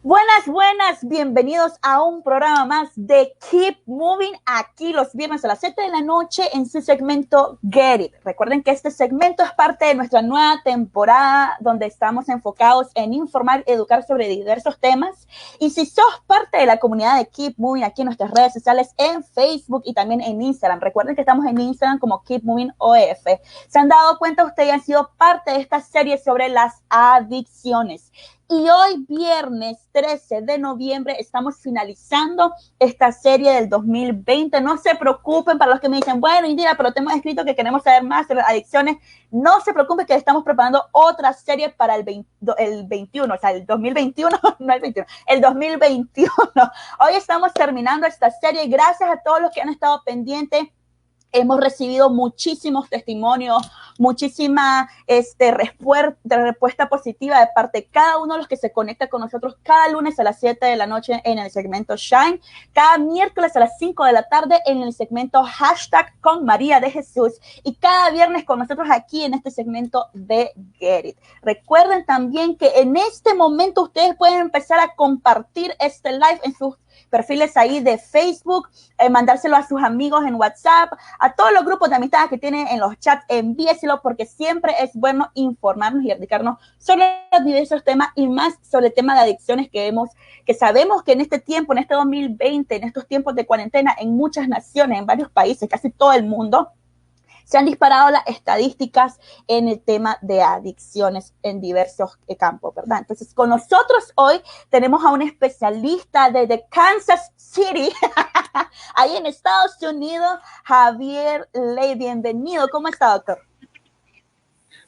Buenas, bienvenidos a un programa más de Keep Moving, aquí los viernes a las 7 de la noche en su segmento Get It. Recuerden que este segmento es parte de nuestra nueva temporada donde estamos enfocados en informar y educar sobre diversos temas. Y si sos parte de la comunidad de Keep Moving aquí en nuestras redes sociales, en Facebook y también en Instagram, recuerden que estamos en Instagram como Keep Moving OF. ¿Se han dado cuenta ustedes han sido parte de esta serie sobre las adicciones? Y hoy, viernes 13 de noviembre, estamos finalizando esta serie del 2020. No se preocupen para los que me dicen, bueno, Indira, pero te hemos escrito que queremos saber más sobre adicciones. No se preocupen que estamos preparando otra serie para el 21, o sea, el 2021, no el 21, el 2021. Hoy estamos terminando esta serie. Gracias a todos los que han estado pendientes. Hemos recibido muchísimos testimonios, muchísima respuesta positiva de parte de cada uno de los que se conecta con nosotros cada lunes a las 7 de la noche en el segmento Shine, cada miércoles a las 5 de la tarde en el segmento Hashtag con María de Jesús y cada viernes con nosotros aquí en este segmento de Get It. Recuerden también que en este momento ustedes pueden empezar a compartir este live en sus perfiles ahí de Facebook, mandárselo a sus amigos en WhatsApp, a todos los grupos de amistades que tienen en los chats, envíeselo porque siempre es bueno informarnos y dedicarnos sobre los diversos temas y más sobre el tema de adicciones que sabemos que en este tiempo, en este 2020, en estos tiempos de cuarentena, en muchas naciones, en varios países, casi todo el mundo, se han disparado las estadísticas en el tema de adicciones en diversos campos, ¿verdad? Entonces, con nosotros hoy tenemos a un especialista desde Kansas City, ahí en Estados Unidos, Javier Ley. Bienvenido. ¿Cómo está, doctor?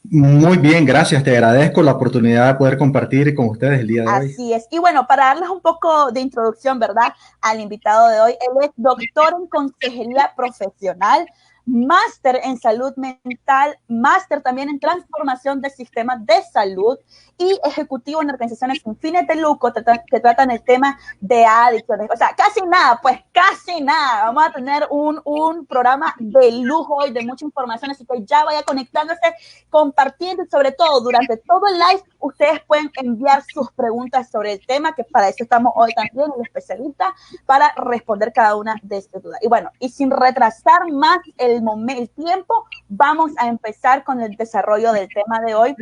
Muy bien, gracias. Te agradezco la oportunidad de poder compartir con ustedes el día de hoy. Así es. Y bueno, para darles un poco de introducción, ¿verdad? Al invitado de hoy, él es doctor en consejería profesional, máster en salud mental, máster también en transformación de sistemas de salud y ejecutivo en organizaciones sin fines de lucro que tratan el tema de adicciones. O sea, casi nada, pues casi nada. Vamos a tener un programa de lujo y de mucha información, así que ya vaya conectándose, compartiendo y sobre todo durante todo el live ustedes pueden enviar sus preguntas sobre el tema, que para eso estamos hoy también, el especialista, para responder cada una de estas dudas. Y bueno, y sin retrasar más el tiempo, vamos a empezar con el desarrollo del tema de hoy.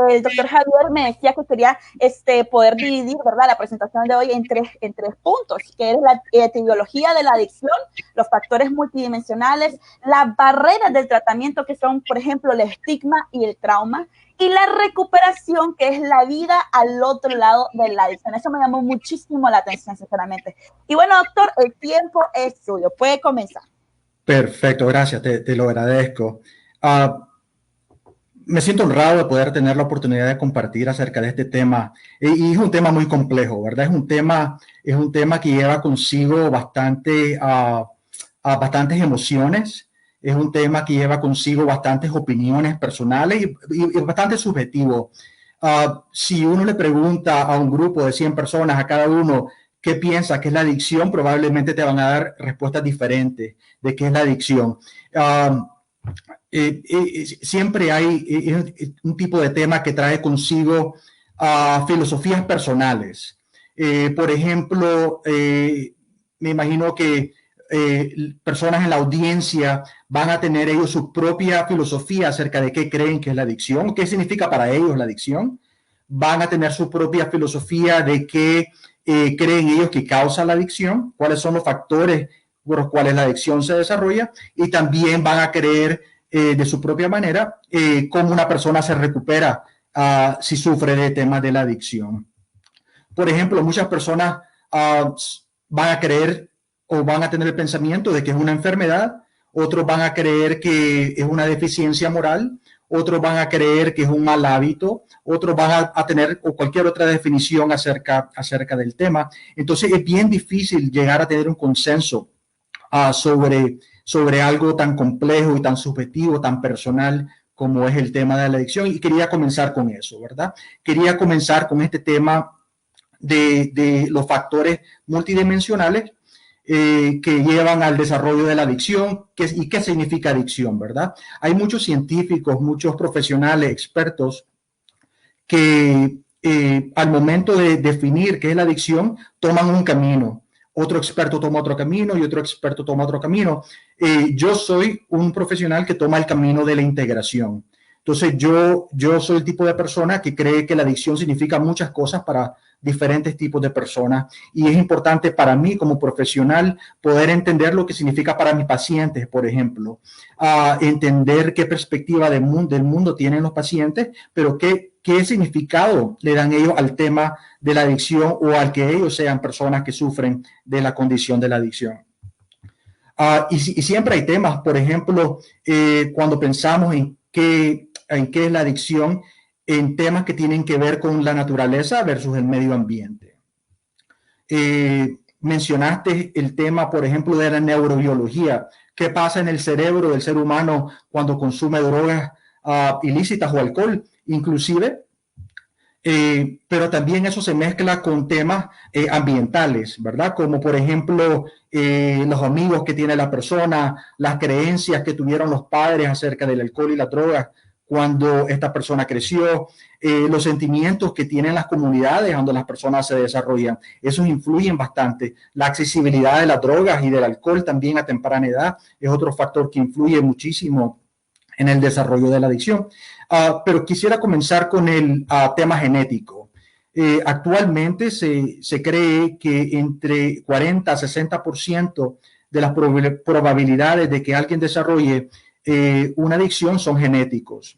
El doctor Javier me decía que quería poder dividir, ¿verdad?, la presentación de hoy en tres puntos, que es la etiología de la adicción, los factores multidimensionales, las barreras del tratamiento, que son, por ejemplo, el estigma y el trauma, y la recuperación, que es la vida al otro lado de la adicción. Eso me llamó muchísimo la atención, sinceramente. Y bueno, doctor, el tiempo es suyo. Puede comenzar. Perfecto, gracias, te lo agradezco. Me siento honrado de poder tener la oportunidad de compartir acerca de este tema. Y es un tema muy complejo, ¿verdad? Es un tema que lleva consigo bastantes emociones. Es un tema que lleva consigo bastantes opiniones personales y bastante subjetivo. Si uno le pregunta a un grupo de 100 personas, a cada uno, ¿qué piensa que es la adicción? Probablemente te van a dar respuestas diferentes de qué es la adicción. Siempre hay un tipo de tema que trae consigo filosofías personales. Por ejemplo, me imagino que personas en la audiencia van a tener ellos su propia filosofía acerca de qué creen que es la adicción, qué significa para ellos la adicción. Van a tener su propia filosofía de qué creen ellos que causa la adicción, cuáles son los factores por los cuales la adicción se desarrolla, y también van a creer de su propia manera cómo una persona se recupera si sufre de temas de la adicción. Por ejemplo, muchas personas van a creer o van a tener el pensamiento de que es una enfermedad, otros van a creer que es una deficiencia moral, otros van a creer que es un mal hábito, otros van a tener cualquier otra definición acerca del tema. Entonces es bien difícil llegar a tener un consenso sobre algo tan complejo y tan subjetivo, tan personal como es el tema de la adicción. Y quería comenzar con eso, ¿verdad? Quería comenzar con este tema de los factores multidimensionales que llevan al desarrollo de la adicción y qué significa adicción, ¿verdad? Hay muchos científicos, muchos profesionales, expertos que al momento de definir qué es la adicción, toman un camino. Otro experto toma otro camino y otro experto toma otro camino. Yo soy un profesional que toma el camino de la integración. Entonces, yo soy el tipo de persona que cree que la adicción significa muchas cosas para diferentes tipos de personas y es importante para mí como profesional poder entender lo que significa para mis pacientes, por ejemplo, entender qué perspectiva del mundo tienen los pacientes, pero qué significado le dan ellos al tema de la adicción o al que ellos sean personas que sufren de la condición de la adicción. Y siempre hay temas, por ejemplo, cuando pensamos en qué es la adicción, en temas que tienen que ver con la naturaleza versus el medio ambiente. Mencionaste el tema, por ejemplo, de la neurobiología. ¿Qué pasa en el cerebro del ser humano cuando consume drogas ilícitas o alcohol? Inclusive, pero también eso se mezcla con temas ambientales, ¿verdad? Como por ejemplo los amigos que tiene la persona, las creencias que tuvieron los padres acerca del alcohol y la droga cuando esta persona creció, los sentimientos que tienen las comunidades donde las personas se desarrollan, esos influyen bastante. La accesibilidad de las drogas y del alcohol también a temprana edad es otro factor que influye muchísimo en el desarrollo de la adicción. Pero quisiera comenzar con el tema genético. Actualmente se cree que entre 40 a 60% de las probabilidades de que alguien desarrolle una adicción son genéticos.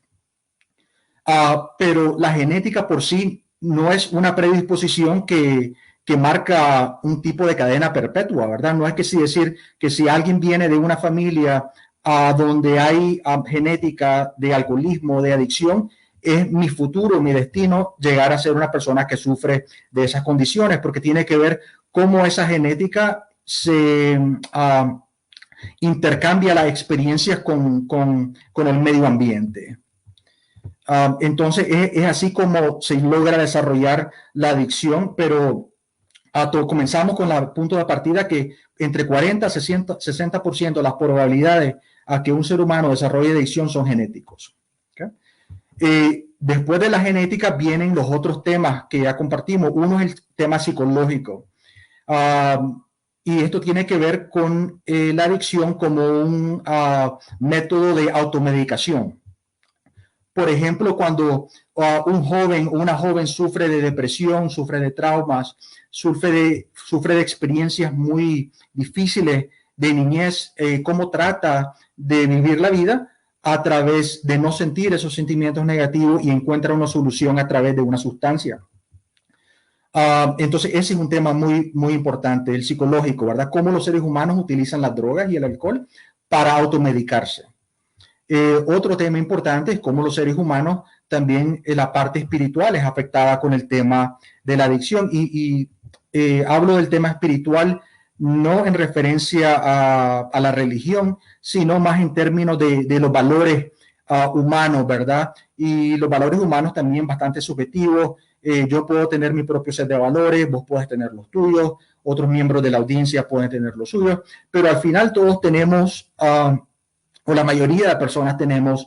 Pero la genética por sí no es una predisposición que marca un tipo de cadena perpetua, ¿verdad? No es que decir que si alguien viene de una familia donde hay genética de alcoholismo, de adicción, es mi futuro, mi destino llegar a ser una persona que sufre de esas condiciones, porque tiene que ver cómo esa genética se intercambia las experiencias con el medio ambiente. Entonces es así como se logra desarrollar la adicción, pero comenzamos con el punto de partida que entre 40 a 60% de las probabilidades a que un ser humano desarrolle adicción son genéticos. ¿Okay? Después de la genética vienen los otros temas que ya compartimos. Uno es el tema psicológico. Y esto tiene que ver con la adicción como un método de automedicación. Por ejemplo, cuando un joven o una joven sufre de depresión, sufre de traumas, sufre de experiencias muy difíciles de niñez, ¿cómo trata de vivir la vida? A través de no sentir esos sentimientos negativos y encuentra una solución a través de una sustancia. Entonces, ese es un tema muy, muy importante, el psicológico, ¿verdad? Cómo los seres humanos utilizan las drogas y el alcohol para automedicarse. Otro tema importante es cómo los seres humanos también la parte espiritual es afectada con el tema de la adicción y hablo del tema espiritual no en referencia a la religión, sino más en términos de los valores humanos, ¿verdad? Y los valores humanos también bastante subjetivos. Yo puedo tener mi propio set de valores, vos podés tener los tuyos, otros miembros de la audiencia pueden tener los suyos, pero al final todos tenemos o la mayoría de personas tenemos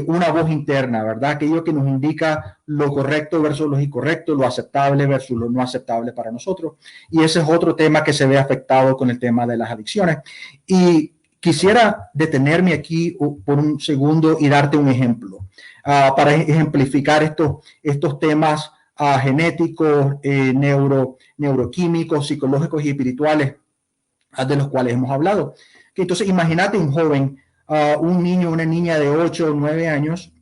una voz interna, ¿verdad? Aquello que nos indica lo correcto versus lo incorrecto, lo aceptable versus lo no aceptable para nosotros. Y ese es otro tema que se ve afectado con el tema de las adicciones. Y quisiera detenerme aquí por un segundo y darte un ejemplo para ejemplificar estos temas genéticos, neuroquímicos, psicológicos y espirituales de los cuales hemos hablado. Entonces, imagínate un joven, un niño o una niña de 8 o 9 años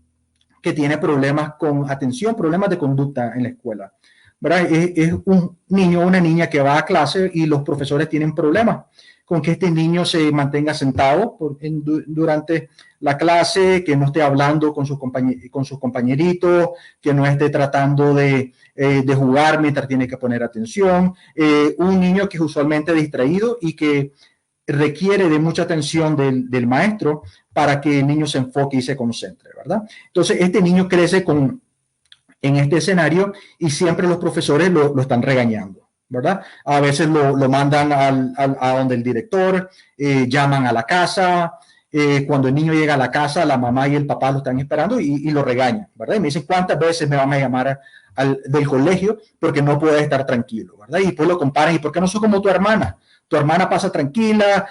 que tiene problemas con atención, problemas de conducta en la escuela, ¿verdad? Es un niño o una niña que va a clase y los profesores tienen problemas con que este niño se mantenga sentado durante la clase, que no esté hablando con sus compañeritos, que no esté tratando de jugar mientras tiene que poner atención. Un niño que es usualmente distraído y que requiere de mucha atención del maestro para que el niño se enfoque y se concentre, ¿verdad? Entonces, este niño crece en este escenario y siempre los profesores lo están regañando, ¿verdad? A veces lo mandan a donde el director, llaman a la casa, cuando el niño llega a la casa, la mamá y el papá lo están esperando y lo regañan, ¿verdad? Y me dicen, ¿cuántas veces me van a llamar del colegio porque no puedes estar tranquilo, ¿verdad? Y pues lo comparan, ¿y por qué no soy como tu hermana? Tu hermana pasa tranquila,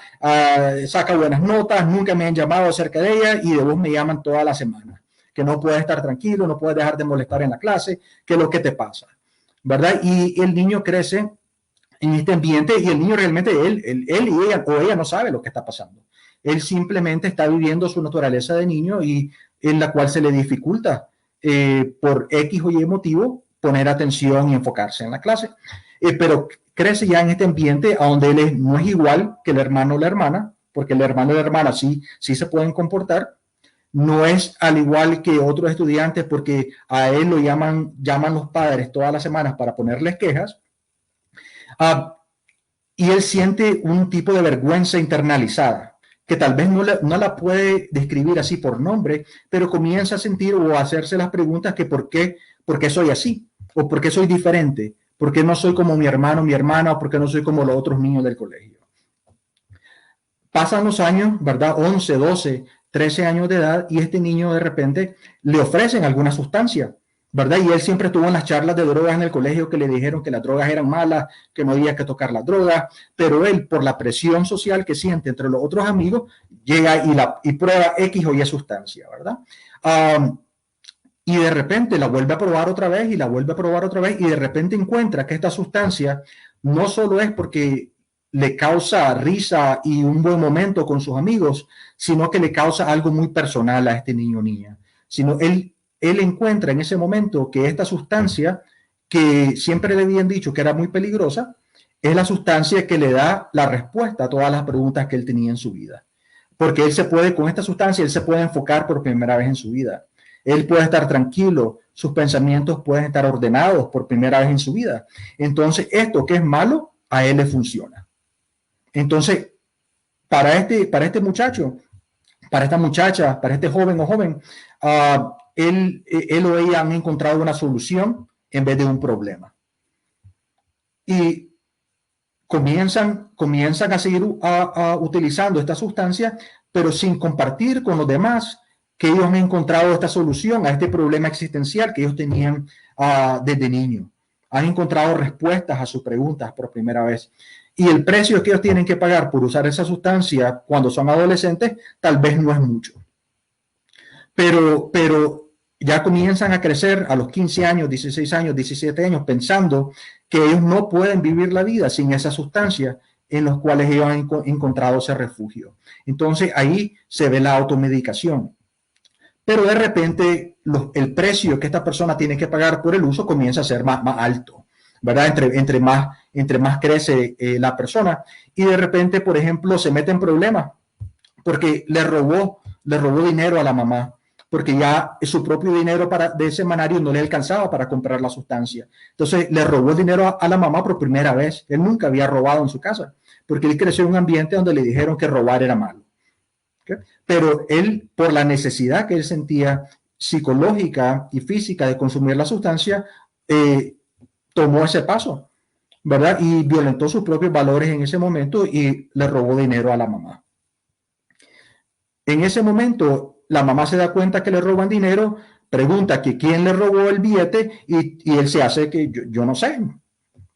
saca buenas notas, nunca me han llamado acerca de ella y de vos me llaman toda la semana, que no puedes estar tranquilo, no puedes dejar de molestar en la clase, ¿qué es lo que te pasa? ¿Verdad? Y el niño crece en este ambiente y el niño realmente, él y ella o ella no sabe lo que está pasando. Él simplemente está viviendo su naturaleza de niño y en la cual se le dificulta por X o Y motivo poner atención y enfocarse en la clase. Pero crece ya en este ambiente a donde él no es igual que el hermano o la hermana, porque el hermano o la hermana sí se pueden comportar. No es al igual que otros estudiantes porque a él lo llaman los padres todas las semanas para ponerles quejas. Y él siente un tipo de vergüenza internalizada que tal vez no la puede describir así por nombre, pero comienza a sentir o a hacerse las preguntas que por qué soy así, o por qué soy diferente, por qué no soy como mi hermano, mi hermana, o por qué no soy como los otros niños del colegio. Pasan los años, ¿verdad? 11, 12, 13 años de edad y este niño de repente le ofrecen alguna sustancia, ¿verdad? Y él siempre estuvo en las charlas de drogas en el colegio que le dijeron que las drogas eran malas, que no había que tocar las drogas, pero él, por la presión social que siente entre los otros amigos, llega y prueba X o Y sustancia, ¿verdad? Y de repente la vuelve a probar otra vez y la vuelve a probar otra vez y de repente encuentra que esta sustancia no solo es porque le causa risa y un buen momento con sus amigos, sino que le causa algo muy personal a este niño o niña. Sino él encuentra en ese momento que esta sustancia, que siempre le habían dicho que era muy peligrosa, es la sustancia que le da la respuesta a todas las preguntas que él tenía en su vida. Porque con esta sustancia, él se puede enfocar por primera vez en su vida. Él puede estar tranquilo, sus pensamientos pueden estar ordenados por primera vez en su vida. Entonces, esto que es malo, a él le funciona. Entonces, para este muchacho, para esta muchacha, para este joven o joven, él o ella han encontrado una solución en vez de un problema. Y comienzan a seguir utilizando esta sustancia, pero sin compartir con los demás que ellos han encontrado esta solución a este problema existencial que ellos tenían desde niño. Han encontrado respuestas a sus preguntas por primera vez. Y el precio que ellos tienen que pagar por usar esa sustancia cuando son adolescentes tal vez no es mucho. Pero ya comienzan a crecer a los 15 años, 16 años, 17 años, pensando que ellos no pueden vivir la vida sin esa sustancia en los cuales ellos han encontrado ese refugio. Entonces ahí se ve la automedicación. Pero de repente el precio que esta persona tiene que pagar por el uso comienza a ser más alto, ¿verdad? Entre más crece la persona y de repente, por ejemplo, se mete en problemas porque le robó dinero a la mamá, porque ya su propio dinero de semanario no le alcanzaba para comprar la sustancia. Entonces le robó el dinero a la mamá por primera vez. Él nunca había robado en su casa, porque él creció en un ambiente donde le dijeron que robar era malo. ¿Okay? Pero él, por la necesidad que él sentía psicológica y física de consumir la sustancia, tomó ese paso, ¿verdad? Y violentó sus propios valores en ese momento y le robó dinero a la mamá. En ese momento, la mamá se da cuenta que le roban dinero, pregunta que quién le robó el billete y él se hace que yo no sé.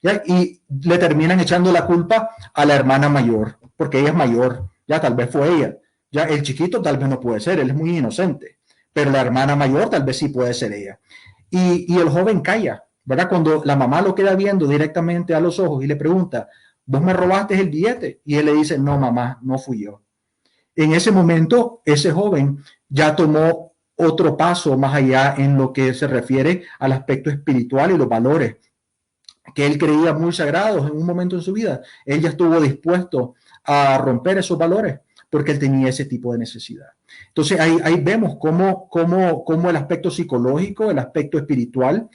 ¿Ya? Y le terminan echando la culpa a la hermana mayor, porque ella es mayor, ya tal vez fue ella. Ya el chiquito tal vez no puede ser, él es muy inocente, pero la hermana mayor tal vez sí puede ser ella. Y el joven calla, ¿verdad? Cuando la mamá lo queda viendo directamente a los ojos y le pregunta, ¿vos me robaste el billete? Y él le dice, no, mamá, no fui yo. En ese momento, ese joven ya tomó otro paso más allá en lo que se refiere al aspecto espiritual y los valores que él creía muy sagrados en un momento en su vida. Él ya estuvo dispuesto a romper esos valores porque él tenía ese tipo de necesidad. Entonces ahí vemos cómo el aspecto psicológico, el aspecto espiritual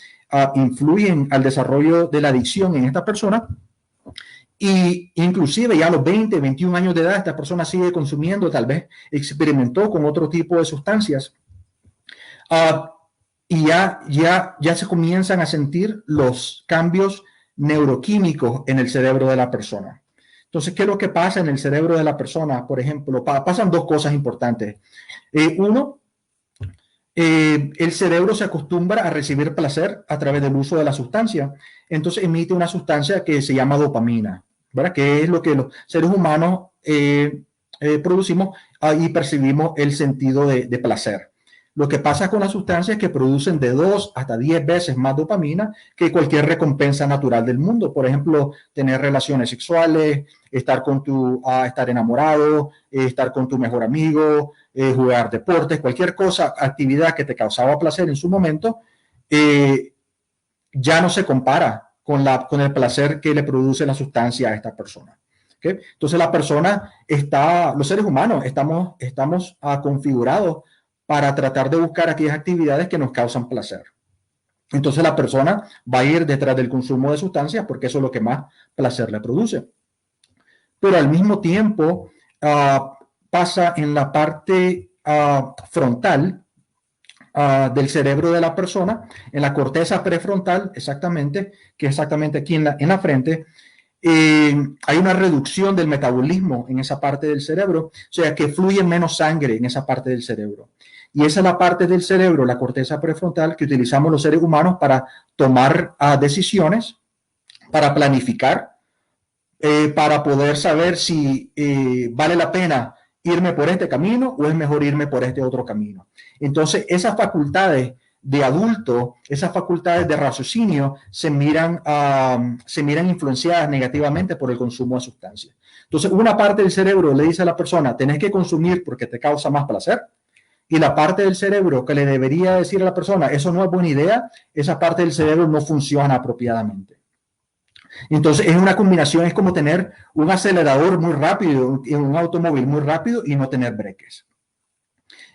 influyen al desarrollo de la adicción en esta persona. Y inclusive ya a los 20, 21 años de edad, esta persona sigue consumiendo, tal vez experimentó con otro tipo de sustancias. Y ya se comienzan a sentir los cambios neuroquímicos en el cerebro de la persona. Entonces, ¿qué es lo que pasa en el cerebro de la persona? Por ejemplo, pasan dos cosas importantes. Uno, el cerebro se acostumbra a recibir placer a través del uso de la sustancia. Entonces emite una sustancia que se llama dopamina, ¿verdad? Que es lo que los seres humanos producimos y percibimos el sentido de placer. Lo que pasa con las sustancias es que producen de 2 hasta 10 veces más dopamina que cualquier recompensa natural del mundo. Por ejemplo, tener relaciones sexuales, estar enamorado, estar con tu mejor amigo, jugar deportes, cualquier cosa, actividad que te causaba placer en su momento, ya no se compara con el placer que le produce la sustancia a esta persona. ¿Okay? Entonces la persona los seres humanos estamos configurados para tratar de buscar aquellas actividades que nos causan placer. Entonces la persona va a ir detrás del consumo de sustancias porque eso es lo que más placer le produce. Pero al mismo tiempo pasa en la parte frontal del cerebro de la persona, en la corteza prefrontal, exactamente, que es exactamente aquí en la frente, hay una reducción del metabolismo en esa parte del cerebro, o sea que fluye menos sangre en esa parte del cerebro. Y esa es la parte del cerebro, la corteza prefrontal, que utilizamos los seres humanos para tomar decisiones, para planificar, para poder saber si vale la pena irme por este camino o es mejor irme por este otro camino. Entonces, esas facultades de adulto, esas facultades de raciocinio se miran influenciadas negativamente por el consumo de sustancias. Entonces, una parte del cerebro le dice a la persona, tenés que consumir porque te causa más placer, y la parte del cerebro que le debería decir a la persona, eso no es buena idea, esa parte del cerebro no funciona apropiadamente. Entonces, es una combinación, es como tener un acelerador muy rápido en un automóvil muy rápido y no tener breques.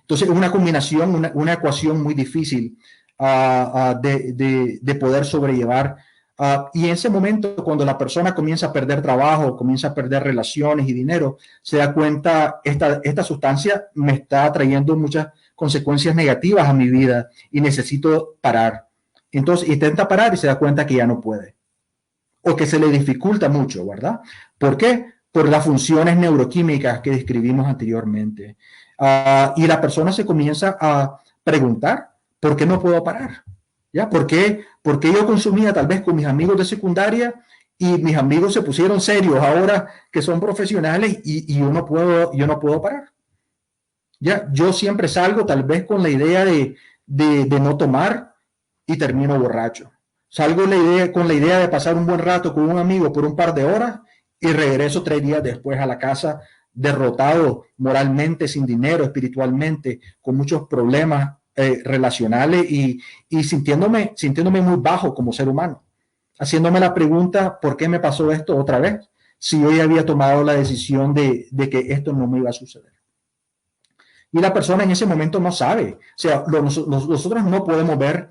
Entonces, es una combinación, una ecuación muy difícil de poder sobrellevar. Y en ese momento, cuando la persona comienza a perder trabajo, comienza a perder relaciones y dinero, se da cuenta, esta sustancia me está trayendo muchas consecuencias negativas a mi vida y necesito parar. Entonces, intenta parar y se da cuenta que ya no puede. O que se le dificulta mucho, ¿verdad? ¿Por qué? Por las funciones neuroquímicas que describimos anteriormente. Y la persona se comienza a preguntar, ¿por qué no puedo parar? ¿Ya? ¿Por qué yo consumía tal vez con mis amigos de secundaria y mis amigos se pusieron serios ahora que son profesionales y yo no puedo parar? ¿Ya? Yo siempre salgo tal vez con la idea de no tomar y termino borracho. Salgo con la idea de pasar un buen rato con un amigo por un par de horas y regreso 3 días después a la casa derrotado moralmente, sin dinero, espiritualmente, con muchos problemas relacionales y sintiéndome muy bajo como ser humano. Haciéndome la pregunta, ¿por qué me pasó esto otra vez? Si yo ya había tomado la decisión de que esto no me iba a suceder. Y la persona en ese momento no sabe. O sea, nosotros no podemos ver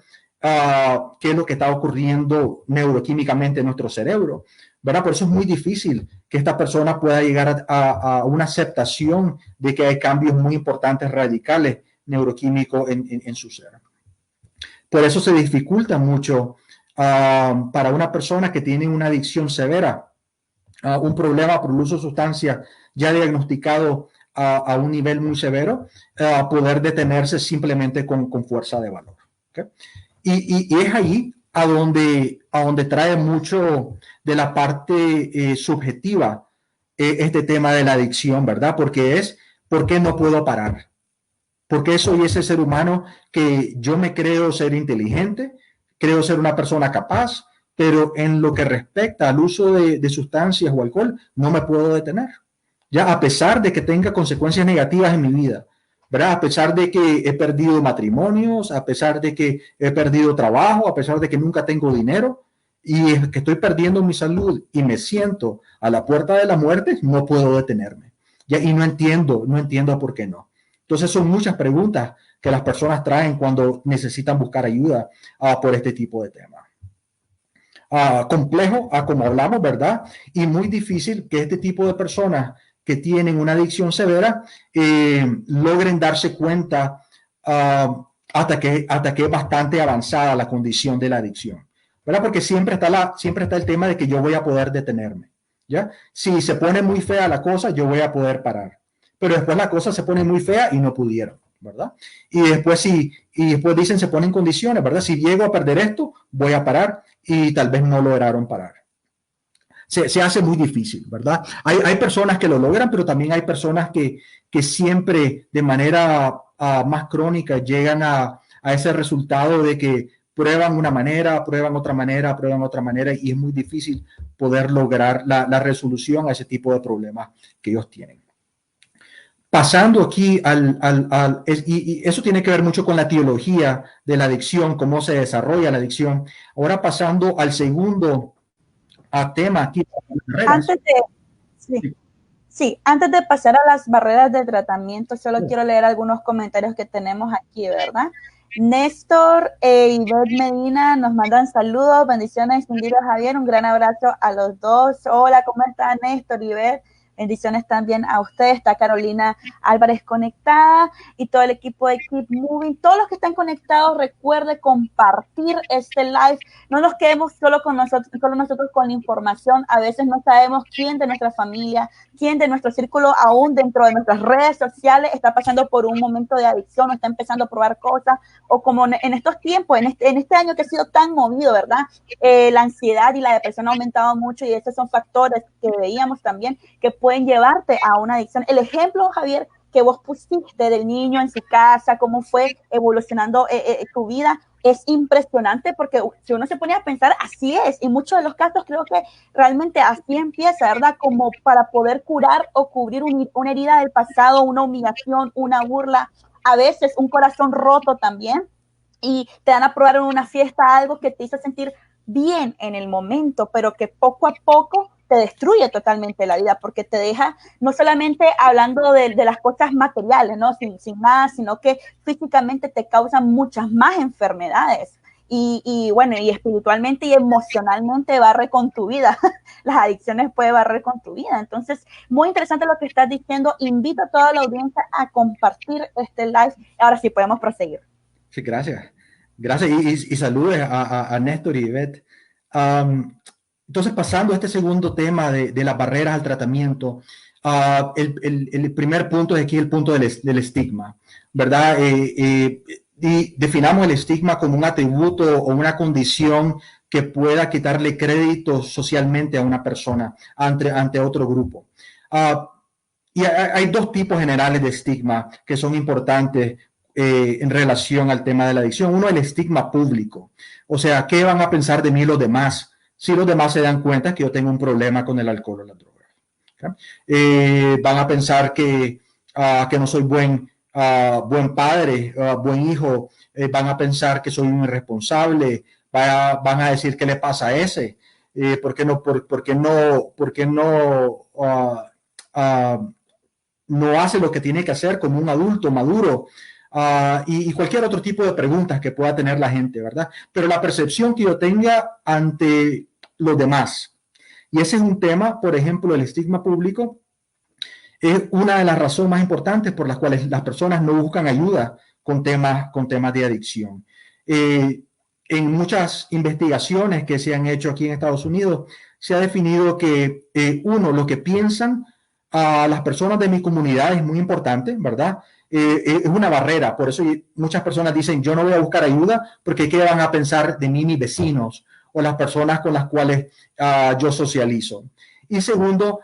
qué es lo que está ocurriendo neuroquímicamente en nuestro cerebro, ¿verdad? Por eso es muy difícil que esta persona pueda llegar a una aceptación de que hay cambios muy importantes, radicales, neuroquímicos en su ser. Por eso se dificulta mucho para una persona que tiene una adicción severa, un problema por el uso de sustancias ya diagnosticado a un nivel muy severo, poder detenerse simplemente con fuerza de valor. ¿Okay? Y es ahí a donde trae mucho de la parte subjetiva este tema de la adicción, ¿verdad? Porque ¿por qué no puedo parar? Porque soy ese ser humano que yo me creo ser inteligente, creo ser una persona capaz, pero en lo que respecta al uso de sustancias o alcohol, no me puedo detener. Ya a pesar de que tenga consecuencias negativas en mi vida, ¿verdad? A pesar de que he perdido matrimonios, a pesar de que he perdido trabajo, a pesar de que nunca tengo dinero y que estoy perdiendo mi salud y me siento a la puerta de la muerte, no puedo detenerme. ¿Ya? Y no entiendo por qué no. Entonces son muchas preguntas que las personas traen cuando necesitan buscar ayuda por este tipo de temas. Complejo, como hablamos, ¿verdad? Y muy difícil que este tipo de personas que tienen una adicción severa logren darse cuenta hasta que es bastante avanzada la condición de la adicción, ¿verdad? Porque siempre está el tema de que yo voy a poder detenerme. ¿ya? Si se pone muy fea la cosa, yo voy a poder parar. Pero después la cosa se pone muy fea y no pudieron, ¿verdad? Y después después dicen, se ponen condiciones, ¿verdad? Si llego a perder esto, voy a parar y tal vez no lograron parar. Se hace muy difícil, ¿verdad? Hay personas que lo logran, pero también hay personas que siempre de manera más crónica llegan a ese resultado de que prueban una manera, prueban otra manera, prueban otra manera, y es muy difícil poder lograr la resolución a ese tipo de problemas que ellos tienen. Pasando aquí y eso tiene que ver mucho con la teología de la adicción, cómo se desarrolla la adicción. Ahora pasando al segundo tema aquí. Antes de, sí, sí, antes de pasar a las barreras de tratamiento, solo quiero leer algunos comentarios que tenemos aquí, ¿verdad? Néstor e Ivette Medina nos mandan saludos, bendiciones extendidas, Javier, un gran abrazo a los dos. Hola, ¿cómo están Néstor y Ivette? Bendiciones también a ustedes, está Carolina Álvarez conectada y todo el equipo de Keep Moving. Todos los que están conectados, recuerde compartir este live. No nos quedemos solo nosotros con la información. A veces no sabemos quién de nuestra familia, quién de nuestro círculo, aún dentro de nuestras redes sociales, está pasando por un momento de adicción o está empezando a probar cosas, o como en estos tiempos, en este año que ha sido tan movido, ¿verdad? La ansiedad y la depresión ha aumentado mucho y estos son factores que veíamos también que pueden llevarte a una adicción. El ejemplo, Javier, que vos pusiste del niño en su casa, cómo fue evolucionando tu vida, es impresionante porque si uno se pone a pensar, así es. En muchos de los casos creo que realmente así empieza, ¿verdad? Como para poder curar o cubrir una herida del pasado, una humillación, una burla, a veces un corazón roto también. Y te dan a probar en una fiesta algo que te hizo sentir bien en el momento, pero que poco a poco te destruye totalmente la vida, porque te deja, no solamente hablando de las cosas materiales, ¿no? Sin más, sino que físicamente te causan muchas más enfermedades. Y bueno, y espiritualmente y emocionalmente barre con tu vida. Las adicciones pueden barrer con tu vida. Entonces, muy interesante lo que estás diciendo. Invito a toda la audiencia a compartir este live. Ahora sí, podemos proseguir. Sí, gracias. Gracias y saludos a Néstor y Ivette. Entonces, pasando a este segundo tema de las barreras al tratamiento, el primer punto es aquí el punto del estigma, ¿verdad? Y definamos el estigma como un atributo o una condición que pueda quitarle crédito socialmente a una persona ante otro grupo. Y hay dos tipos generales de estigma que son importantes en relación al tema de la adicción. Uno, el estigma público. O sea, ¿qué van a pensar de mí los demás? Si los demás se dan cuenta que yo tengo un problema con el alcohol o la droga. Van a pensar que no soy buen padre, buen hijo. Van a pensar que soy un irresponsable. Van a decir, ¿qué le pasa a ese? ¿Por qué no hace lo que tiene que hacer como un adulto maduro? Y cualquier otro tipo de preguntas que pueda tener la gente, ¿verdad? Pero la percepción que yo tenga ante los demás. Y ese es un tema, por ejemplo, el estigma público, es una de las razones más importantes por las cuales las personas no buscan ayuda con temas de adicción. En muchas investigaciones que se han hecho aquí en Estados Unidos, se ha definido que, lo que piensan las personas de mi comunidad es muy importante, ¿verdad? Es una barrera, por eso muchas personas dicen, yo no voy a buscar ayuda porque ¿qué van a pensar de mí mis vecinos o las personas con las cuales yo socializo? Y segundo,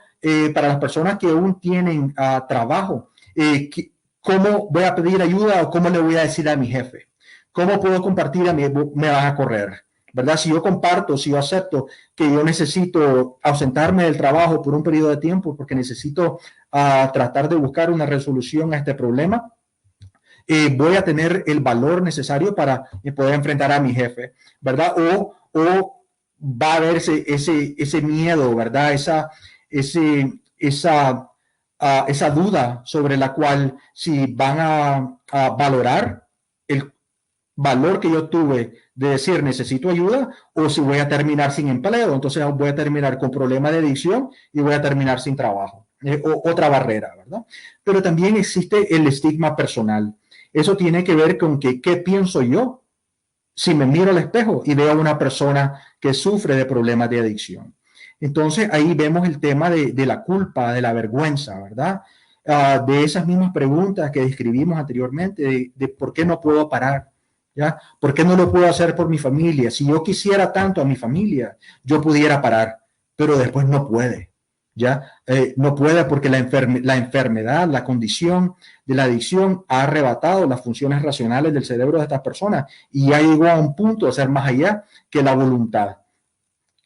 para las personas que aún tienen trabajo, ¿cómo voy a pedir ayuda o cómo le voy a decir a mi jefe? ¿Cómo puedo compartir a mí? Me van a correr, ¿verdad? Si yo comparto, si yo acepto que yo necesito ausentarme del trabajo por un periodo de tiempo porque necesito tratar de buscar una resolución a este problema, voy a tener el valor necesario para poder enfrentar a mi jefe, ¿verdad? O va a haber ese miedo, ¿verdad? Esa duda sobre la cual si van a valorar el valor que yo tuve de decir necesito ayuda o si voy a terminar sin empleo, entonces voy a terminar con problemas de adicción y voy a terminar sin trabajo. Otra barrera, ¿verdad? Pero también existe el estigma personal. Eso tiene que ver con qué pienso yo si me miro al espejo y veo a una persona que sufre de problemas de adicción. Entonces ahí vemos el tema de la culpa, de la vergüenza, ¿verdad? De esas mismas preguntas que describimos anteriormente, de por qué no puedo parar, ¿ya? ¿Por qué no lo puedo hacer por mi familia? Si yo quisiera tanto a mi familia, yo pudiera parar, pero después no puede, ¿ya? No puede porque la enfermedad, la condición de la adicción ha arrebatado las funciones racionales del cerebro de estas personas y ya llegó a un punto de ser más allá que la voluntad.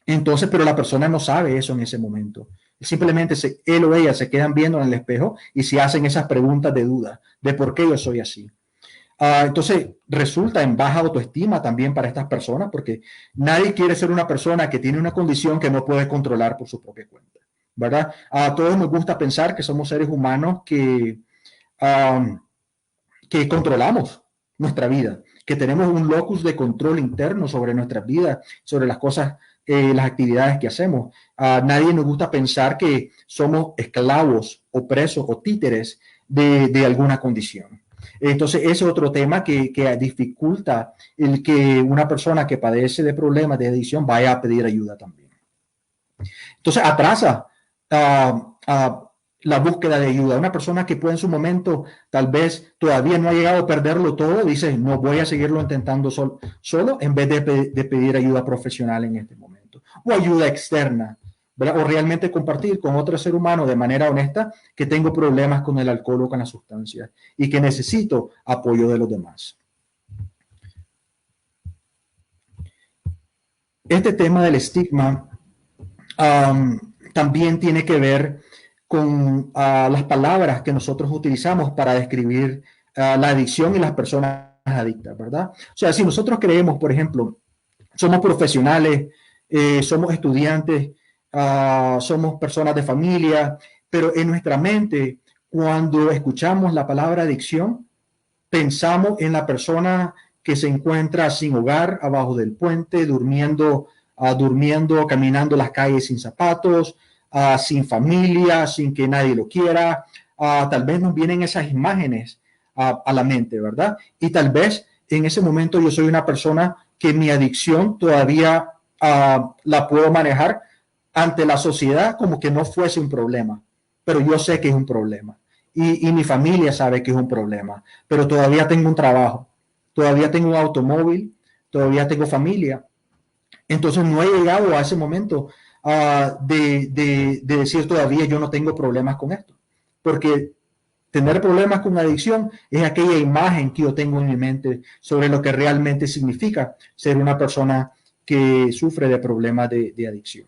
Entonces, pero la persona no sabe eso en ese momento. Simplemente él o ella se quedan viendo en el espejo y se hacen esas preguntas de duda de por qué yo soy así. Entonces, resulta en baja autoestima también para estas personas porque nadie quiere ser una persona que tiene una condición que no puede controlar por su propia cuenta, ¿verdad? A todos nos gusta pensar que somos seres humanos que controlamos nuestra vida, que tenemos un locus de control interno sobre nuestras vidas, sobre las cosas, las actividades que hacemos. Nadie nos gusta pensar que somos esclavos o presos o títeres de alguna condición. Entonces, ese es otro tema que dificulta el que una persona que padece de problemas de adicción vaya a pedir ayuda también. Entonces, atrasa la búsqueda de ayuda. Una persona que puede en su momento, tal vez todavía no ha llegado a perderlo todo, dice, no voy a seguirlo intentando solo en vez de pedir ayuda profesional en este momento. O ayuda externa, ¿verdad? O realmente compartir con otro ser humano de manera honesta que tengo problemas con el alcohol o con las sustancias y que necesito apoyo de los demás. Este tema del estigma también tiene que ver con las palabras que nosotros utilizamos para describir la adicción y las personas adictas, ¿verdad? O sea, si nosotros creemos, por ejemplo, somos profesionales, somos estudiantes, somos personas de familia, pero en nuestra mente, cuando escuchamos la palabra adicción, pensamos en la persona que se encuentra sin hogar, abajo del puente, durmiendo, caminando las calles sin zapatos, sin familia, sin que nadie lo quiera. Tal vez nos vienen esas imágenes a la mente, ¿verdad? Y tal vez en ese momento yo soy una persona que mi adicción todavía la puedo manejar ante la sociedad como que no fuese un problema, pero yo sé que es un problema. Y mi familia sabe que es un problema, pero todavía tengo un trabajo, todavía tengo un automóvil, todavía tengo familia. Entonces no he llegado a ese momento de decir todavía yo no tengo problemas con esto, porque tener problemas con adicción es aquella imagen que yo tengo en mi mente sobre lo que realmente significa ser una persona que sufre de problemas de adicción.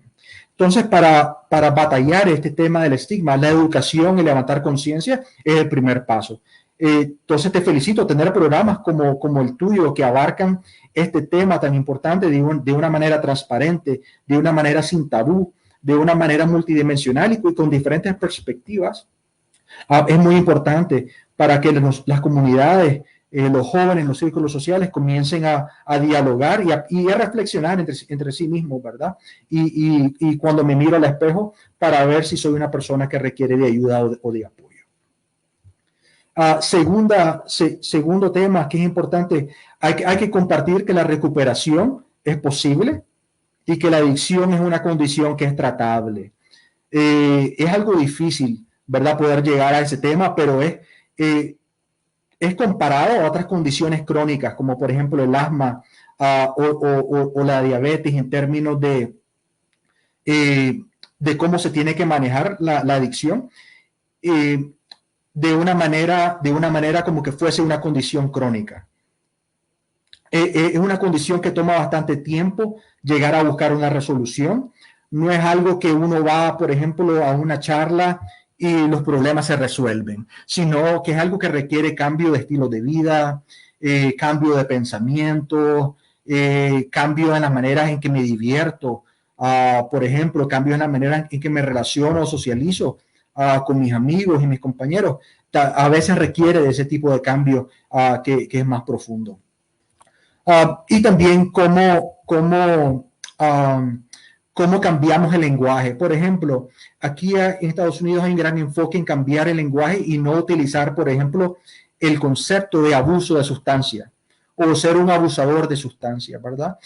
Entonces, para batallar este tema del estigma, la educación y levantar conciencia es el primer paso. Entonces, te felicito tener programas como el tuyo que abarcan este tema tan importante de una manera transparente, de una manera sin tabú, de una manera multidimensional y con diferentes perspectivas. Es muy importante para que las comunidades, los jóvenes, los círculos sociales comiencen a dialogar y a reflexionar entre sí mismos, ¿verdad? Y cuando me miro al espejo para ver si soy una persona que requiere de ayuda o de apoyo. Segundo tema que es importante, hay que compartir que la recuperación es posible y que la adicción es una condición que es tratable. Es algo difícil, ¿verdad? Poder llegar a ese tema, pero es comparado a otras condiciones crónicas, como por ejemplo el asma o la diabetes en términos de cómo se tiene que manejar la adicción de una manera como que fuese una condición crónica. Es una condición que toma bastante tiempo llegar a buscar una resolución. No es algo que uno va, por ejemplo, a una charla y los problemas se resuelven, sino que es algo que requiere cambio de estilo de vida, cambio de pensamiento, cambio en las maneras en que me divierto, por ejemplo, cambio en la manera en que me relaciono o socializo con mis amigos y mis compañeros. A veces requiere de ese tipo de cambio que es más profundo. Y también cómo cambiamos el lenguaje. Por ejemplo, aquí en Estados Unidos hay un gran enfoque en cambiar el lenguaje y no utilizar, por ejemplo, el concepto de abuso de sustancia o ser un abusador de sustancia, ¿verdad?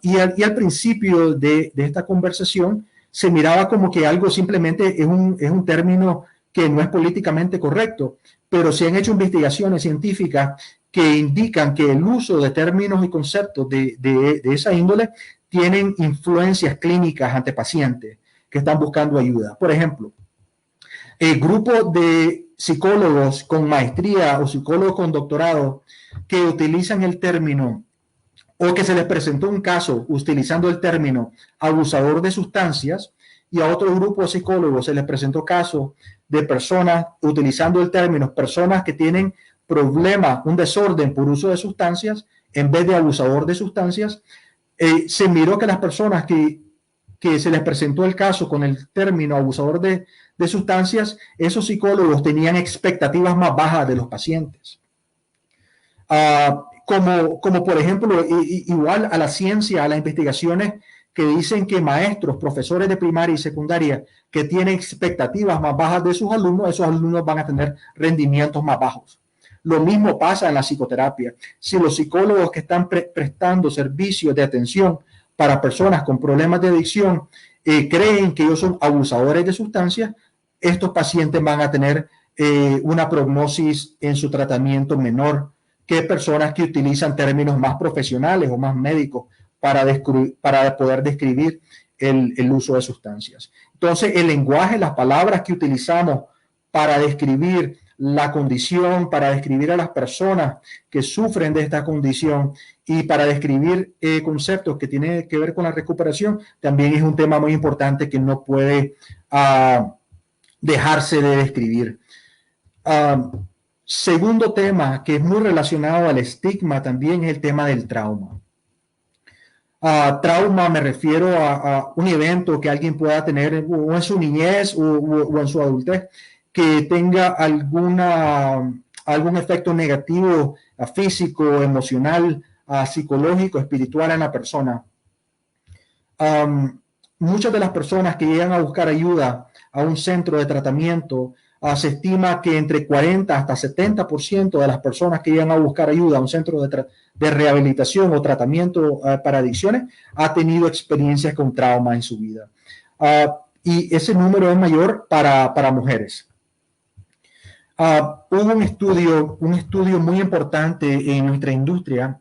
Y al principio de esta conversación se miraba como que algo simplemente es un término que no es políticamente correcto, pero se han hecho investigaciones científicas que indican que el uso de términos y conceptos de esa índole tienen influencias clínicas ante pacientes que están buscando ayuda. Por ejemplo, el grupo de psicólogos con maestría o psicólogos con doctorado que utilizan el término o que se les presentó un caso utilizando el término abusador de sustancias, y a otro grupo de psicólogos se les presentó casos de personas utilizando el término personas que tienen problemas, un desorden por uso de sustancias en vez de abusador de sustancias. Se miró que las personas que se les presentó el caso con el término abusador de sustancias, esos psicólogos tenían expectativas más bajas de los pacientes. Como por ejemplo, igual a la ciencia, a las investigaciones que dicen que maestros, profesores de primaria y secundaria que tienen expectativas más bajas de sus alumnos, esos alumnos van a tener rendimientos más bajos. Lo mismo pasa en la psicoterapia. Si los psicólogos que están prestando servicios de atención para personas con problemas de adicción creen que ellos son abusadores de sustancias, estos pacientes van a tener una prognosis en su tratamiento menor que personas que utilizan términos más profesionales o más médicos para poder describir el uso de sustancias. Entonces, el lenguaje, las palabras que utilizamos para describir la condición, para describir a las personas que sufren de esta condición y para describir conceptos que tienen que ver con la recuperación, también es un tema muy importante que no puede dejarse de describir. Segundo tema que es muy relacionado al estigma también es el tema del trauma. Trauma me refiero a un evento que alguien pueda tener o en su niñez o en su adultez que tenga algún efecto negativo físico, emocional, psicológico, espiritual en la persona. Muchas de las personas que llegan a buscar ayuda a un centro de tratamiento, se estima que entre 40 hasta 70% de las personas que llegan a buscar ayuda a un centro de rehabilitación o tratamiento para adicciones ha tenido experiencias con trauma en su vida. Y ese número es mayor para mujeres. Hubo un estudio muy importante en nuestra industria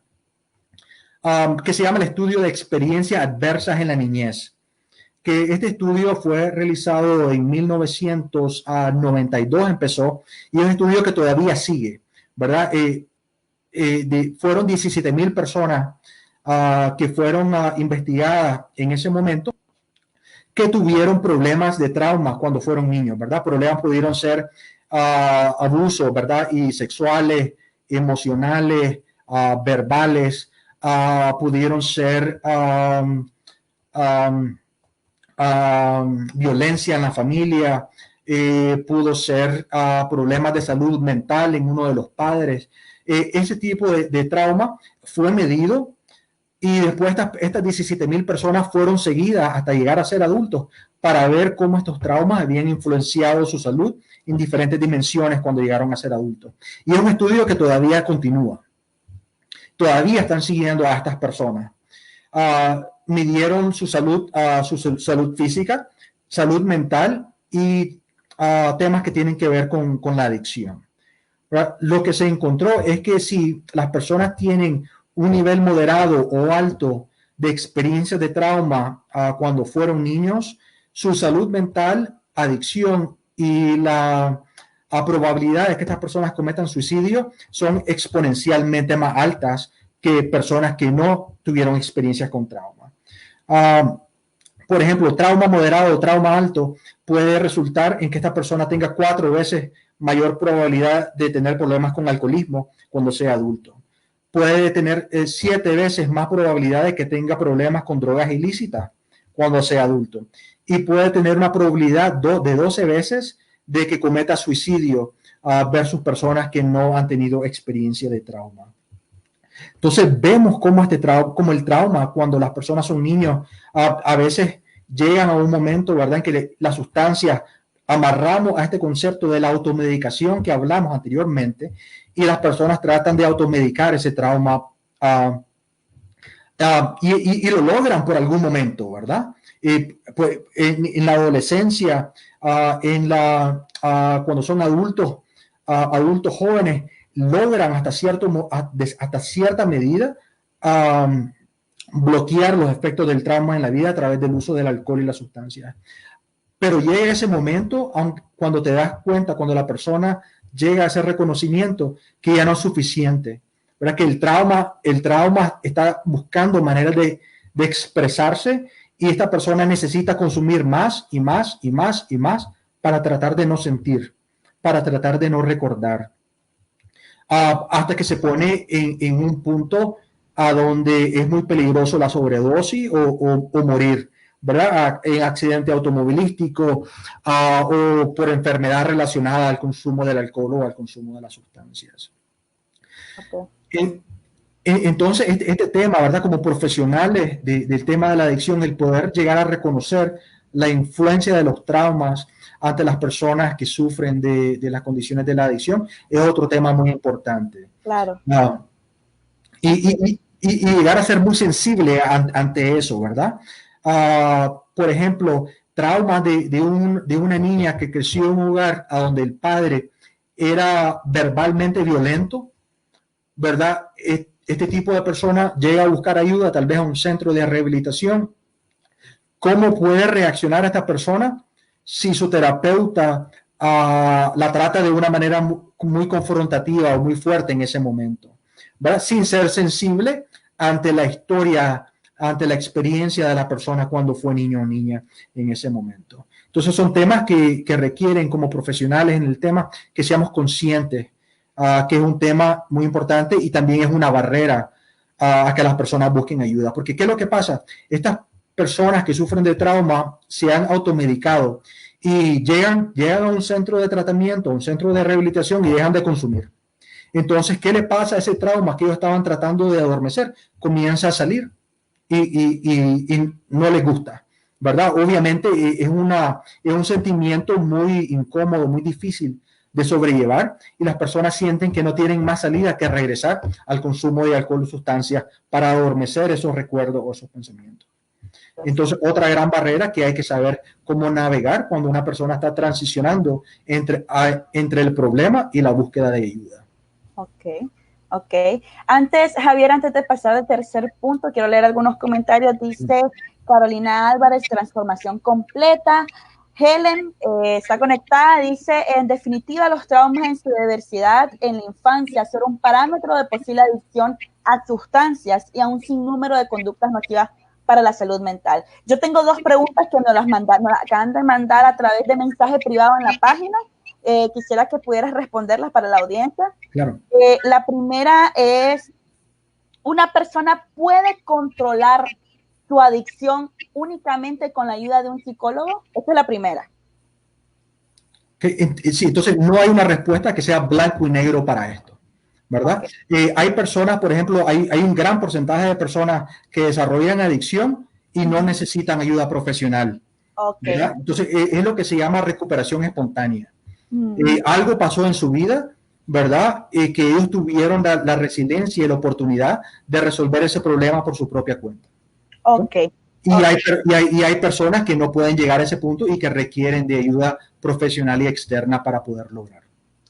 que se llama el estudio de experiencias adversas en la niñez. Que este estudio fue realizado en 1992, empezó, y es un estudio que todavía sigue, ¿verdad? Fueron 17,000 personas que fueron investigadas en ese momento que tuvieron problemas de trauma cuando fueron niños, ¿verdad? Problemas pudieron ser abusos, ¿verdad? Y sexuales, emocionales, verbales, pudieron ser violencia en la familia, pudo ser problemas de salud mental en uno de los padres. Ese tipo de trauma fue medido y después estas 17,000 personas fueron seguidas hasta llegar a ser adultos para ver cómo estos traumas habían influenciado su salud en diferentes dimensiones cuando llegaron a ser adultos. Y es un estudio que todavía continúa. Todavía están siguiendo a estas personas. Midieron su salud física, salud mental y temas que tienen que ver con la adicción. Lo que se encontró es que si las personas tienen un nivel moderado o alto de experiencias de trauma cuando fueron niños, su salud mental, adicción y la probabilidad de que estas personas cometan suicidio son exponencialmente más altas que personas que no tuvieron experiencias con trauma. Por ejemplo, trauma moderado o trauma alto puede resultar en que esta persona tenga 4 veces mayor probabilidad de tener problemas con alcoholismo cuando sea adulto. Puede tener 7 veces más probabilidad de que tenga problemas con drogas ilícitas cuando sea adulto. Y puede tener una probabilidad de 12 veces de que cometa suicidio versus personas que no han tenido experiencia de trauma. Entonces vemos cómo el trauma, cuando las personas son niños, a veces llegan a un momento, ¿verdad?, en que las sustancias amarramos a este concepto de la automedicación que hablamos anteriormente, y las personas tratan de automedicar ese trauma y lo logran por algún momento, ¿verdad? Pues, en la adolescencia, cuando son adultos, adultos jóvenes, logran hasta cierta medida bloquear los efectos del trauma en la vida a través del uso del alcohol y las sustancias. Pero llega ese momento, cuando te das cuenta, cuando la persona llega a ese reconocimiento, que ya no es suficiente, ¿verdad? Que el trauma está buscando maneras de expresarse, y esta persona necesita consumir más y más y más y más para tratar de no sentir, para tratar de no recordar, hasta que se pone en un punto a donde es muy peligroso la sobredosis o morir, ¿verdad? En accidente automovilístico, o por enfermedad relacionada al consumo del alcohol o al consumo de las sustancias. Okay. Entonces, este tema, ¿verdad? Como profesionales del tema de la adicción, el poder llegar a reconocer la influencia de los traumas ante las personas que sufren de las condiciones de la adicción es otro tema muy importante. Claro. Y llegar a ser muy sensible ante eso, ¿verdad? Por ejemplo, traumas de una niña que creció en un hogar a donde el padre era verbalmente violento, ¿verdad? Este tipo de persona llega a buscar ayuda, tal vez a un centro de rehabilitación. ¿Cómo puede reaccionar esta persona si su terapeuta la trata de una manera muy confrontativa o muy fuerte en ese momento, ¿verdad? Sin ser sensible ante la historia, ante la experiencia de la persona cuando fue niño o niña en ese momento? Entonces son temas que requieren, como profesionales en el tema, que seamos conscientes que es un tema muy importante y también es una barrera a que las personas busquen ayuda. Porque ¿qué es lo que pasa? Estas personas que sufren de trauma se han automedicado y llegan a un centro de tratamiento, un centro de rehabilitación, y dejan de consumir. Entonces, ¿qué le pasa a ese trauma que ellos estaban tratando de adormecer? Comienza a salir y no les gusta, ¿verdad? Obviamente es un sentimiento muy incómodo, muy difícil de sobrellevar, y las personas sienten que no tienen más salida que regresar al consumo de alcohol y sustancias para adormecer esos recuerdos o esos pensamientos. Entonces, otra gran barrera que hay que saber cómo navegar cuando una persona está transicionando entre el problema y la búsqueda de ayuda. Ok. Javier, antes de pasar al tercer punto, quiero leer algunos comentarios. Dice Carolina Álvarez, transformación completa. Helen está conectada, dice, en definitiva, los traumas en su diversidad en la infancia son un parámetro de posible adicción a sustancias y a un sinnúmero de conductas nocivas para la salud mental. Yo tengo dos preguntas que nos las acaban de mandar a través de mensaje privado en la página. Quisiera que pudieras responderlas para la audiencia. Claro. La primera es, ¿una persona puede controlar su adicción únicamente con la ayuda de un psicólogo? Esta es la primera. Sí, entonces no hay una respuesta que sea blanco y negro para esto, ¿verdad? Okay. Hay personas, por ejemplo, hay un gran porcentaje de personas que desarrollan adicción y no necesitan ayuda profesional. Okay. ¿Verdad? Entonces es lo que se llama recuperación espontánea. Algo pasó en su vida, ¿verdad? Que ellos tuvieron la resiliencia y la oportunidad de resolver ese problema por su propia cuenta. Ok. Y hay personas que no pueden llegar a ese punto y que requieren de ayuda profesional y externa para poder lograr.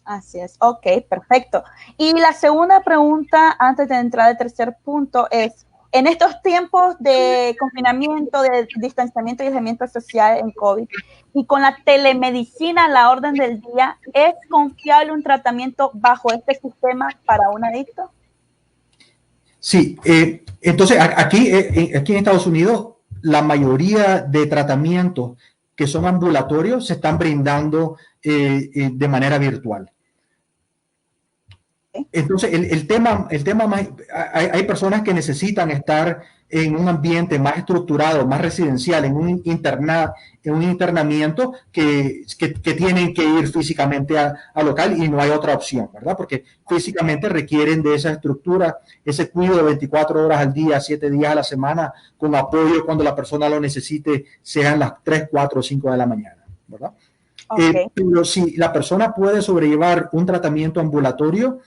Así es. Ok, perfecto. Y la segunda pregunta, antes de entrar al tercer punto, es, en estos tiempos de confinamiento, de distanciamiento y aislamiento social en COVID, y con la telemedicina a la orden del día, ¿es confiable un tratamiento bajo este sistema para un adicto? Sí, entonces aquí en Estados Unidos, la mayoría de tratamientos que son ambulatorios se están brindando de manera virtual. Entonces, el tema más, hay personas que necesitan estar en un ambiente más estructurado, más residencial, en un internamiento que tienen que ir físicamente al local y no hay otra opción, ¿verdad? Porque físicamente requieren de esa estructura, ese cuidado de 24 horas al día, 7 días a la semana, con apoyo cuando la persona lo necesite, sean las 3, 4 o 5 de la mañana, ¿verdad? Okay. Pero si la persona puede sobrellevar un tratamiento ambulatorio,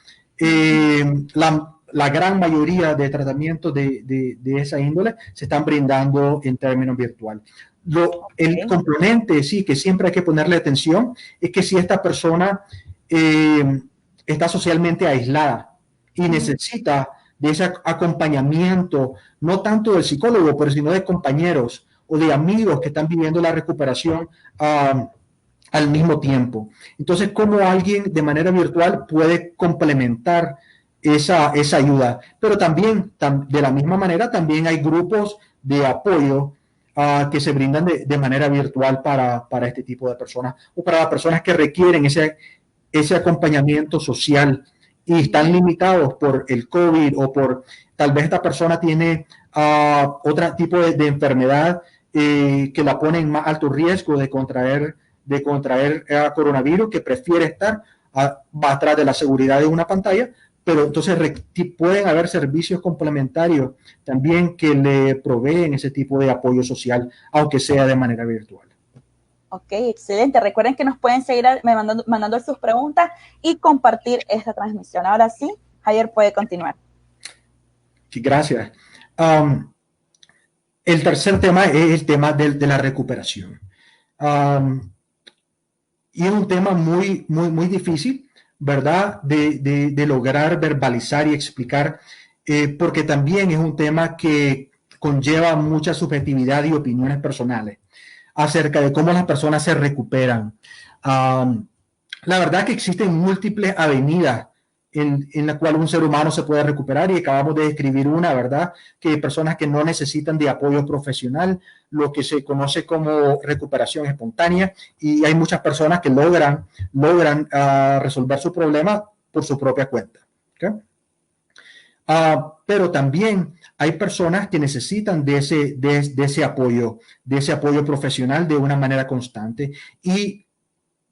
la gran mayoría de tratamientos de esa índole se están brindando en términos virtual. El componente, sí, que siempre hay que ponerle atención, es que si esta persona está socialmente aislada y necesita de ese acompañamiento, no tanto del psicólogo, pero sino de compañeros o de amigos que están viviendo la recuperación al mismo tiempo. Entonces, ¿cómo alguien de manera virtual puede complementar esa ayuda? Pero también, de la misma manera, también hay grupos de apoyo que se brindan de manera virtual para este tipo de personas o para las personas que requieren ese acompañamiento social y están limitados por el COVID o por tal vez esta persona tiene otro tipo de enfermedad que la pone en más alto riesgo de contraer coronavirus, que prefiere estar atrás de la seguridad de una pantalla, pero entonces pueden haber servicios complementarios también que le proveen ese tipo de apoyo social, aunque sea de manera virtual. Ok, excelente. Recuerden que nos pueden seguir mandando sus preguntas y compartir esta transmisión. Ahora sí, Javier puede continuar. Sí, gracias. El tercer tema es el tema de la recuperación. Y es un tema muy, muy, muy difícil, ¿verdad? De lograr verbalizar y explicar, porque también es un tema que conlleva mucha subjetividad y opiniones personales acerca de cómo las personas se recuperan. La verdad que existen múltiples avenidas en la cual un ser humano se puede recuperar y acabamos de describir una, ¿verdad? Que hay personas que no necesitan de apoyo profesional, lo que se conoce como recuperación espontánea, y hay muchas personas que logran resolver su problema por su propia cuenta. ¿Okay? Pero también hay personas que necesitan de ese apoyo profesional de una manera constante, y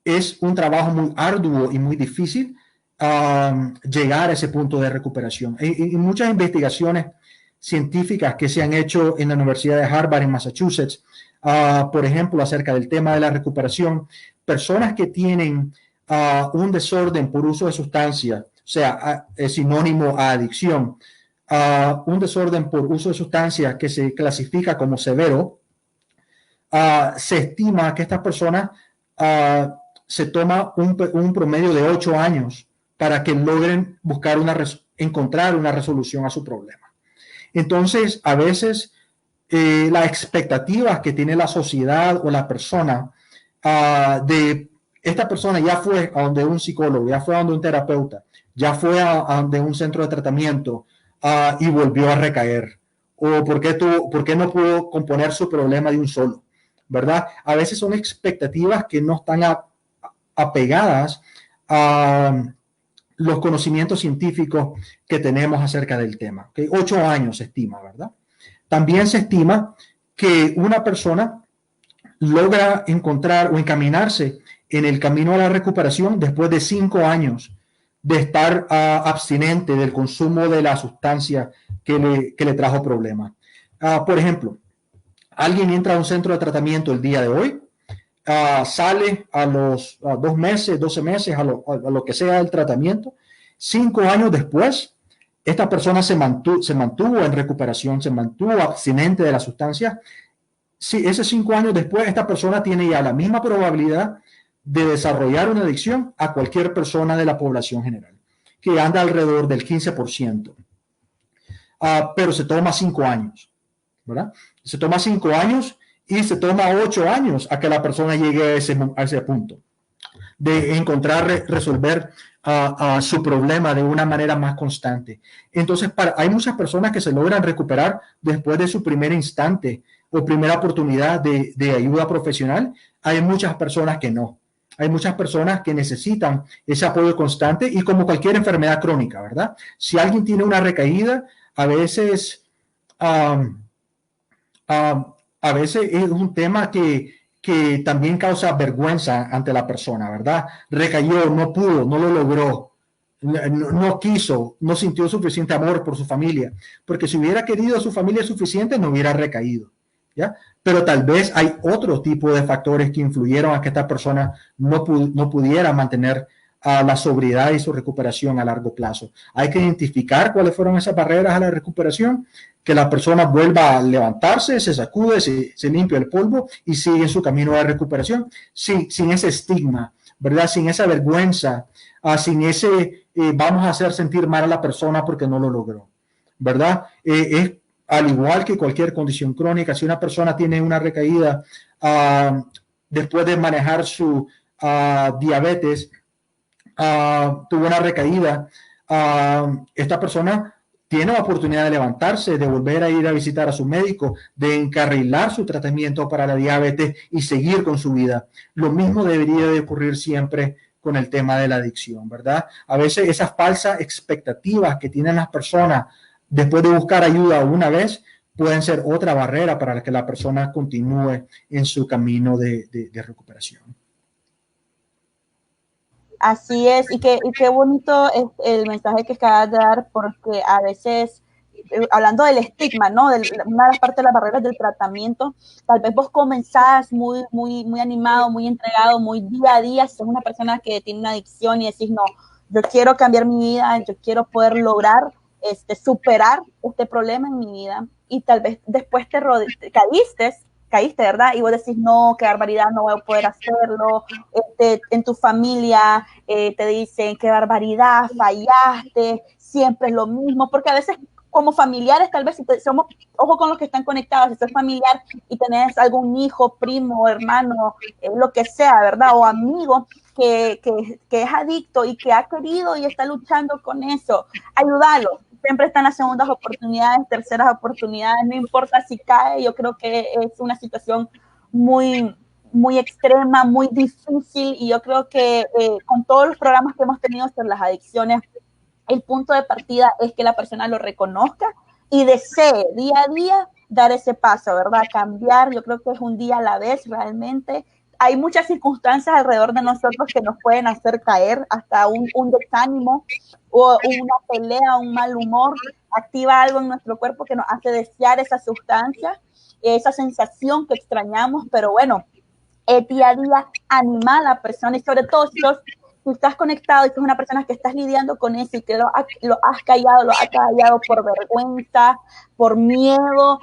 es un trabajo muy arduo y muy difícil llegar a ese punto de recuperación. Y muchas investigaciones científicas que se han hecho en la Universidad de Harvard en Massachusetts, por ejemplo, acerca del tema de la recuperación, personas que tienen un desorden por uso de sustancias, o sea, es sinónimo a adicción, un desorden por uso de sustancias que se clasifica como severo, se estima que estas personas se toma un promedio de 8 años para que logren encontrar una resolución a su problema. Entonces, a veces las expectativas que tiene la sociedad o la persona de esta persona ya fue a donde un psicólogo, ya fue a donde un terapeuta, ya fue a donde un centro de tratamiento y volvió a recaer. O ¿por qué no pudo componer su problema de un solo? ¿Verdad? A veces son expectativas que no están apegadas a los conocimientos científicos que tenemos acerca del tema. ¿Okay? 8 años se estima, ¿verdad? También se estima que una persona logra encontrar o encaminarse en el camino a la recuperación después de 5 años de estar abstinente del consumo de la sustancia que le trajo problemas. Por ejemplo, alguien entra a un centro de tratamiento el día de hoy, sale a los 2 meses, 12 meses, a lo que sea el tratamiento. 5 años después, esta persona se mantuvo en recuperación, se mantuvo abstinente de la sustancia. Sí, esos 5 años después, esta persona tiene ya la misma probabilidad de desarrollar una adicción a cualquier persona de la población general, que anda alrededor del 15%. Pero se toma 5 años, ¿verdad? Se toma 5 años y se toma 8 años a que la persona llegue a ese punto de resolver su problema de una manera más constante. Entonces, hay muchas personas que se logran recuperar después de su primer instante o primera oportunidad de ayuda profesional. Hay muchas personas que no. Hay muchas personas que necesitan ese apoyo constante, y como cualquier enfermedad crónica, ¿verdad? Si alguien tiene una recaída, a veces es un tema que también causa vergüenza ante la persona, ¿verdad? Recayó, no pudo, no lo logró, no quiso, no sintió suficiente amor por su familia, porque si hubiera querido a su familia suficiente, no hubiera recaído, ¿ya? Pero tal vez hay otro tipo de factores que influyeron a que esta persona no pudiera mantener a la sobriedad y su recuperación a largo plazo. Hay que identificar cuáles fueron esas barreras a la recuperación, que la persona vuelva a levantarse, se sacude, se limpia el polvo y sigue su camino de recuperación sin ese estigma, ¿verdad? Sin esa vergüenza, sin ese vamos a hacer sentir mal a la persona porque no lo logró, ¿verdad? Es al igual que cualquier condición crónica. Si una persona tiene una recaída después de manejar su diabetes, tuvo una recaída, esta persona tiene la oportunidad de levantarse, de volver a ir a visitar a su médico, de encarrilar su tratamiento para la diabetes y seguir con su vida. Lo mismo debería de ocurrir siempre con el tema de la adicción, ¿verdad? A veces esas falsas expectativas que tienen las personas después de buscar ayuda una vez pueden ser otra barrera para que la persona continúe en su camino de recuperación. Así es, y qué bonito es el mensaje que acabas de dar, porque a veces, hablando del estigma, ¿no? Una de las partes de las barreras del tratamiento, tal vez vos comenzás muy animado, muy entregado, muy día a día, sos una persona que tiene una adicción y decís, no, yo quiero cambiar mi vida, yo quiero poder lograr superar este problema en mi vida, y tal vez después caíste, ¿verdad? Y vos decís, no, qué barbaridad, no voy a poder hacerlo. En tu familia te dicen, qué barbaridad, fallaste, siempre es lo mismo, porque a veces como familiares, tal vez si somos, ojo con los que están conectados, si sos familiar y tenés algún hijo, primo, hermano, lo que sea, ¿verdad? O amigo que es adicto y que ha querido y está luchando con eso, ayúdalo. Siempre están las segundas oportunidades, terceras oportunidades, no importa si cae. Yo creo que es una situación muy extrema, muy difícil, y yo creo que con todos los programas que hemos tenido sobre las adicciones, el punto de partida es que la persona lo reconozca y desee día a día dar ese paso, ¿verdad? Cambiar, yo creo que es un día a la vez realmente. Hay muchas circunstancias alrededor de nosotros que nos pueden hacer caer, hasta un desánimo o una pelea, un mal humor, activa algo en nuestro cuerpo que nos hace desear esa sustancia, esa sensación que extrañamos, pero bueno, día a día anima a la persona, y sobre todo si estás conectado y sos una persona que estás lidiando con eso y que lo has callado por vergüenza, por miedo,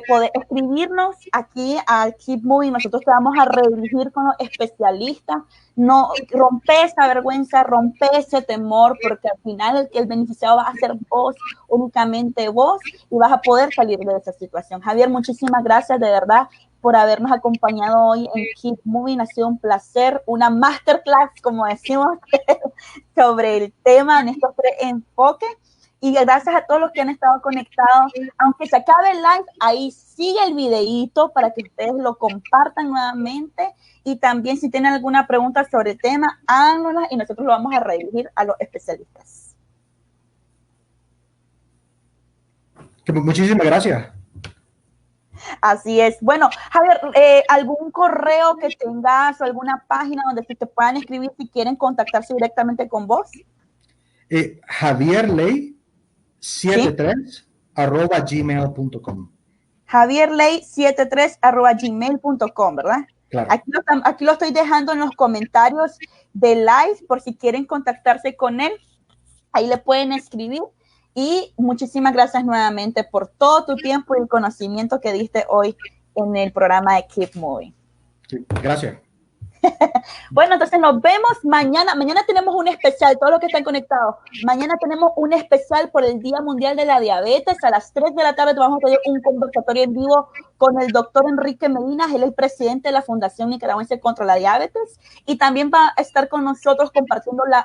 poder escribirnos aquí al Keep Moving. Nosotros te vamos a redirigir con los especialistas. No, rompe esa vergüenza, rompe ese temor, porque al final el beneficiado va a ser vos, únicamente vos, y vas a poder salir de esa situación. Javier, muchísimas gracias de verdad por habernos acompañado hoy en Keep Moving. Ha sido un placer, una masterclass, como decimos, sobre el tema en estos 3 enfoques. Y gracias a todos los que han estado conectados. Aunque se acabe el live, ahí sigue el videíto para que ustedes lo compartan nuevamente. Y también si tienen alguna pregunta sobre el tema, háganosla y nosotros lo vamos a redirigir a los especialistas. Muchísimas gracias. Así es. Bueno, Javier, ¿algún correo que tengas o alguna página donde te puedan escribir si quieren contactarse directamente con vos? javierley73@gmail.com. javierley73@gmail.com, ¿verdad? Claro. Aquí lo estoy dejando en los comentarios de live por si quieren contactarse con él. Ahí le pueden escribir. Y muchísimas gracias nuevamente por todo tu tiempo y el conocimiento que diste hoy en el programa de Keep Moving. Sí, gracias. Bueno, entonces nos vemos mañana. Mañana tenemos un especial, todos los que están conectados. Mañana tenemos un especial por el Día Mundial de la Diabetes. A las 3 de la tarde vamos a tener un conversatorio en vivo con el doctor Enrique Medina. Él es el presidente de la Fundación Nicaragüense contra la Diabetes. Y también va a estar con nosotros compartiendo la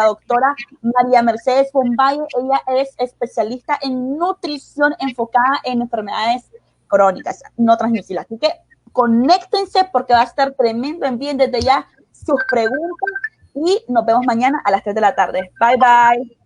doctora María Mercedes Bombaye. Ella es especialista en nutrición enfocada en enfermedades crónicas no transmisibles. Así que conéctense porque va a estar tremendo. Envíen desde ya sus preguntas y nos vemos mañana a las 3 de la tarde. Bye, bye.